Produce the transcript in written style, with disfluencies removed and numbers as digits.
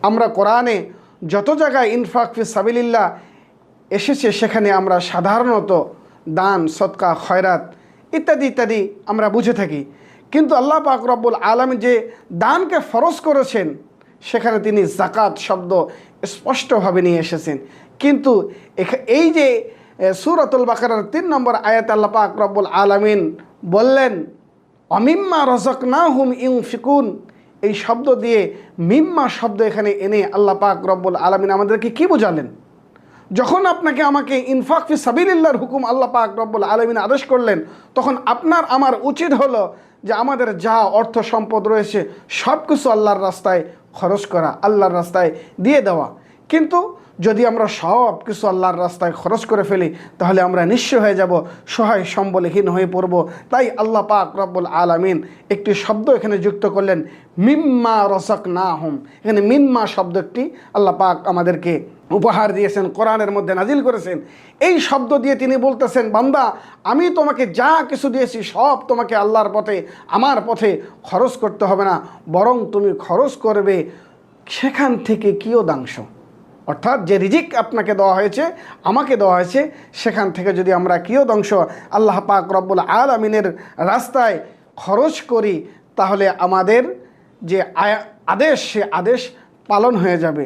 আমরা কোরআনে যত জায়গায় ইনফাক ফি সাবিলিল্লাহ এসেছে সেখানে আমরা সাধারণত দান, সদকা, খয়রাত ইত্যাদি ইত্যাদি আমরা বুঝে থাকি। কিন্তু আল্লাহ পাক রব্বুল আলামিন যে দানকে ফরজ করেছেন সেখানে তিনি যাকাত শব্দ স্পষ্টভাবে নিয়ে এসেছেন। কিন্তু এই যে সূরাতুল বাকারার ৩ নম্বর আয়াতে আল্লাহ পাক রব্বুল আলামিন বললেন অমিম্মা রাযাকনাহুম ইউনফিকুন, এই শব্দ দিয়ে মিম্মা শব্দ এখানে এনে আল্লাহ পাক রব্বুল আলামিন আমাদেরকে কি বোঝালেন? যখন আপনাকে আমাকে ইনফাক ফি সাবিলিল্লাহর হুকুম আল্লাহ পাক রব্বুল আলামিন আদেশ করলেন, তখন আপনার আমার উচিত হলো যে আমাদের যা অর্থ সম্পদ রয়েছে সব কিছু আল্লাহর রাস্তায় খরচ করা, আল্লাহর রাস্তায় দিয়ে দেওয়া। কিন্তু যদি আমরা সব কিছু আল্লাহর রাস্তায় খরচ করে ফেলি তাহলে আমরা নিঃস্ব হয়ে যাব, সহায় সম্বলহীন হয়ে পড়ব। তাই আল্লাহ পাক রব্বুল আলামিন একটি শব্দ এখানে যুক্ত করলেন, মিম্মা রাযাকনাহুম। এখানে মিম্মা শব্দটি আল্লাহ পাক আমাদেরকে উপহার দিয়েছেন, কোরআনের মধ্যে নাজিল করেছেন। এই শব্দ দিয়ে তিনি বলতেছেন, বান্দা আমি তোমাকে যা কিছু দিয়েছি সব তোমাকে আল্লাহর পথে, আমার পথে খরচ করতে হবে না, বরং তুমি খরচ করবে সেখান থেকে কিয়দাংশ। অর্থাৎ যে রিজিক আপনাকে দেওয়া হয়েছে, আমাকে দেওয়া হয়েছে, সেখান থেকে যদি আমরা কিয়দাংশ আল্লাহ পাক রব্বুল আলামিনের রাস্তায় খরচ করি তাহলে আমাদের যে আদেশ সে আদেশ পালন হয়ে যাবে।